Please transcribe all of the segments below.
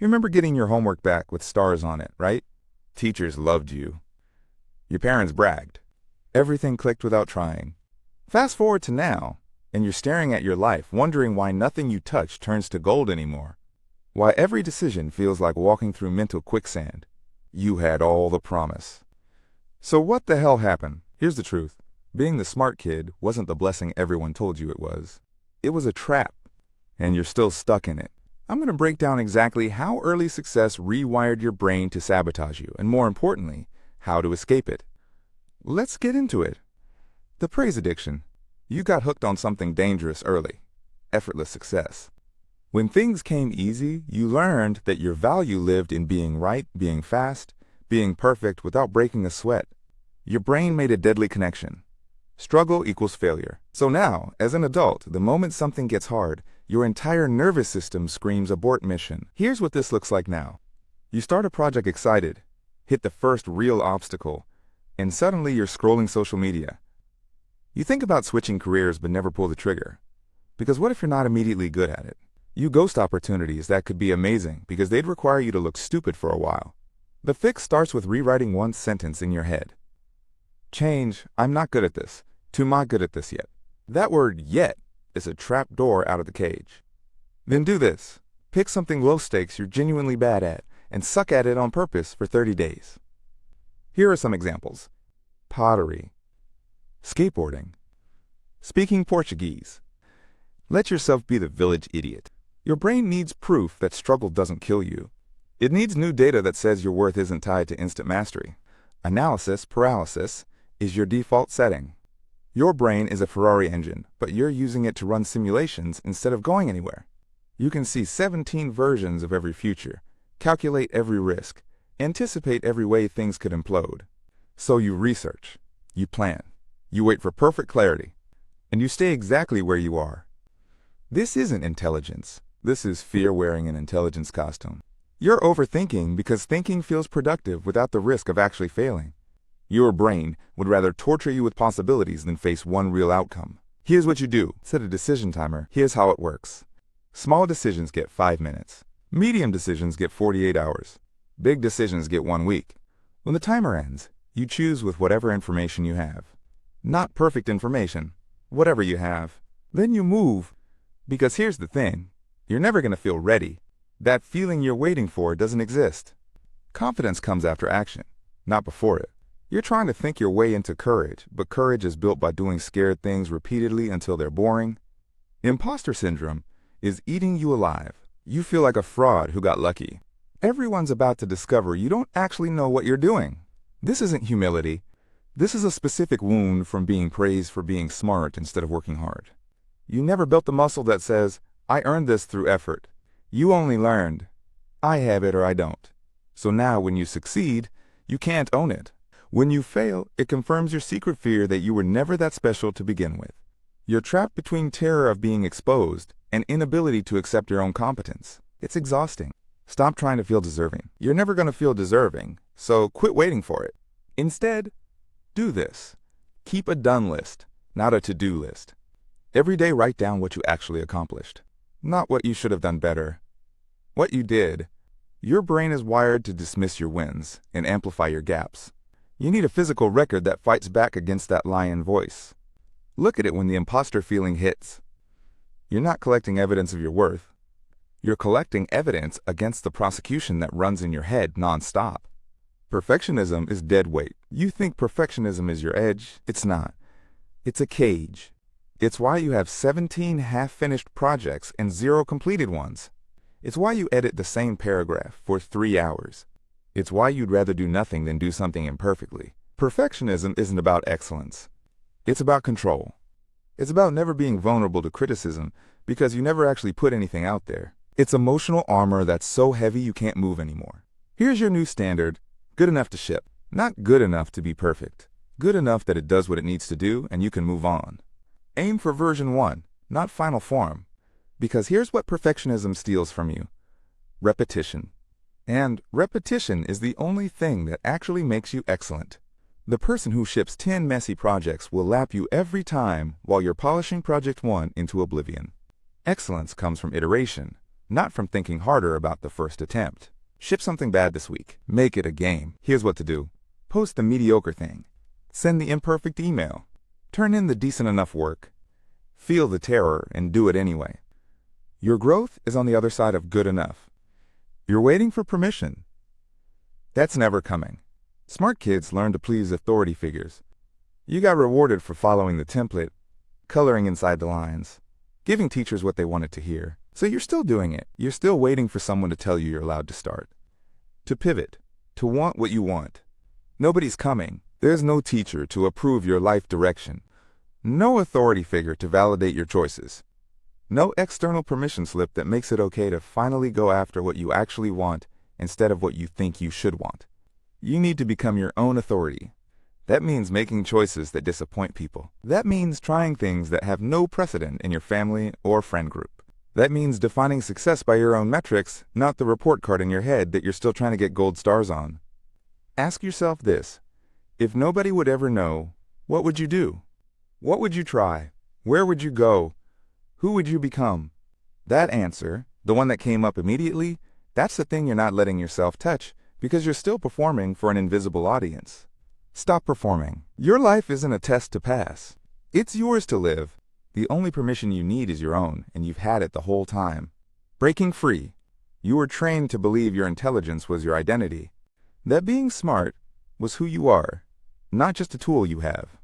You remember getting your homework back with stars on it, right? Teachers loved you. Your parents bragged. Everything clicked without trying. Fast forward to now, and you're staring at your life, wondering why nothing you touch turns to gold anymore. Why every decision feels like walking through mental quicksand. You had all the promise. So what the hell happened? Here's the truth. Being the smart kid wasn't the blessing everyone told you it was. It was a trap, and you're still stuck in it. I'm going to break down exactly how early success rewired your brain to sabotage you, and more importantly, how to escape it. Let's get into it. The praise addiction. You got hooked on something dangerous early. Effortless success. When things came easy, you learned that your value lived in being right, being fast, being perfect without breaking a sweat. Your brain made a deadly connection. Struggle equals failure. So now, as an adult, the moment something gets hard, your entire nervous system screams abort mission. Here's what this looks like now. You start a project excited, hit the first real obstacle, and suddenly you're scrolling social media. You think about switching careers but never pull the trigger. Because what if you're not immediately good at it? You ghost opportunities that could be amazing because they'd require you to look stupid for a while. The fix starts with rewriting one sentence in your head. Change, I'm not good at this, to not good at this yet. That word yet is a trap door out of the cage. Then do this. Pick something low stakes you're genuinely bad at and suck at it on purpose for 30 days. Here are some examples. Pottery. Skateboarding. Speaking Portuguese. Let yourself be the village idiot. Your brain needs proof that struggle doesn't kill you. It needs new data that says your worth isn't tied to instant mastery. Analysis paralysis is your default setting. Your brain is a Ferrari engine, but you're using it to run simulations instead of going anywhere. You can see 17 versions of every future, calculate every risk, anticipate every way things could implode. So you research, you plan, you wait for perfect clarity, and you stay exactly where you are. This isn't intelligence. This is fear wearing an intelligence costume. You're overthinking because thinking feels productive without the risk of actually failing. Your brain would rather torture you with possibilities than face one real outcome. Here's what you do. Set a decision timer. Here's how it works. Small decisions get 5 minutes. Medium decisions get 48 hours. Big decisions get 1 week. When the timer ends, you choose with whatever information you have. Not perfect information, whatever you have. Then you move. Because here's the thing. You're never going to feel ready. That feeling you're waiting for doesn't exist. Confidence comes after action, not before it. You're trying to think your way into courage, but courage is built by doing scared things repeatedly until they're boring. Imposter syndrome is eating you alive. You feel like a fraud who got lucky. Everyone's about to discover you don't actually know what you're doing. This isn't humility. This is a specific wound from being praised for being smart instead of working hard. You never built the muscle that says, I earned this through effort. You only learned, I have it or I don't. So now when you succeed, you can't own it. When you fail, it confirms your secret fear that you were never that special to begin with. You're trapped between terror of being exposed and inability to accept your own competence. It's exhausting. Stop trying to feel deserving. You're never going to feel deserving, so quit waiting for it. Instead, do this. Keep a done list, not a to-do list. Every day write down what you actually accomplished. Not what you should have done better. What you did. Your brain is wired to dismiss your wins and amplify your gaps. You need a physical record that fights back against that lion voice. Look at it when the imposter feeling hits. You're not collecting evidence of your worth. You're collecting evidence against the prosecution that runs in your head nonstop. Perfectionism is dead weight. You think perfectionism is your edge. It's not. It's a cage. It's why you have 17 half-finished projects and 0 completed ones. It's why you edit the same paragraph for 3 hours. It's why you'd rather do nothing than do something imperfectly. Perfectionism isn't about excellence. It's about control. It's about never being vulnerable to criticism because you never actually put anything out there. It's emotional armor that's so heavy you can't move anymore. Here's your new standard, good enough to ship. Not good enough to be perfect. Good enough that it does what it needs to do and you can move on. Aim for version 1, not final form. Because here's what perfectionism steals from you. Repetition. And repetition is the only thing that actually makes you excellent. The person who ships 10 messy projects will lap you every time while you're polishing project 1 into oblivion. Excellence comes from iteration, not from thinking harder about the first attempt. Ship something bad this week. Make it a game. Here's what to do. Post the mediocre thing. Send the imperfect email. Turn in the decent enough work. Feel the terror and do it anyway. Your growth is on the other side of good enough. You're waiting for permission. That's never coming. Smart kids learn to please authority figures. You got rewarded for following the template, coloring inside the lines, giving teachers what they wanted to hear. So you're still doing it. You're still waiting for someone to tell you you're allowed to start. To pivot. To want what you want. Nobody's coming. There's no teacher to approve your life direction. No authority figure to validate your choices. No external permission slip that makes it okay to finally go after what you actually want instead of what you think you should want. You need to become your own authority. That means making choices that disappoint people. That means trying things that have no precedent in your family or friend group. That means defining success by your own metrics, not the report card in your head that you're still trying to get gold stars on. Ask yourself this. If nobody would ever know, what would you do? What would you try? Where would you go? Who would you become? That answer, the one that came up immediately, that's the thing you're not letting yourself touch because you're still performing for an invisible audience. Stop performing. Your life isn't a test to pass. It's yours to live. The only permission you need is your own, and you've had it the whole time. Breaking free. You were trained to believe your intelligence was your identity. That being smart was who you are, not just a tool you have.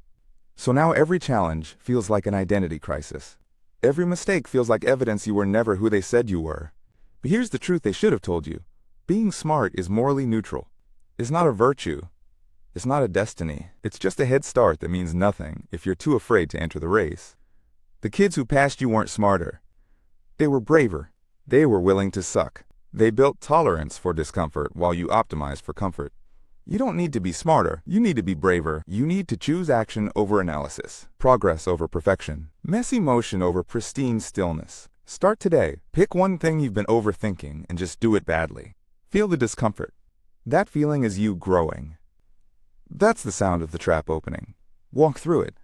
So now every challenge feels like an identity crisis. Every mistake feels like evidence you were never who they said you were. But here's the truth they should have told you. Being smart is morally neutral. It's not a virtue. It's not a destiny. It's just a head start that means nothing if you're too afraid to enter the race. The kids who passed you weren't smarter. They were braver. They were willing to suck. They built tolerance for discomfort while you optimized for comfort. You don't need to be smarter. You need to be braver. You need to choose action over analysis, progress over perfection, messy motion over pristine stillness. Start today. Pick one thing you've been overthinking and just do it badly. Feel the discomfort. That feeling is you growing. That's the sound of the trap opening. Walk through it.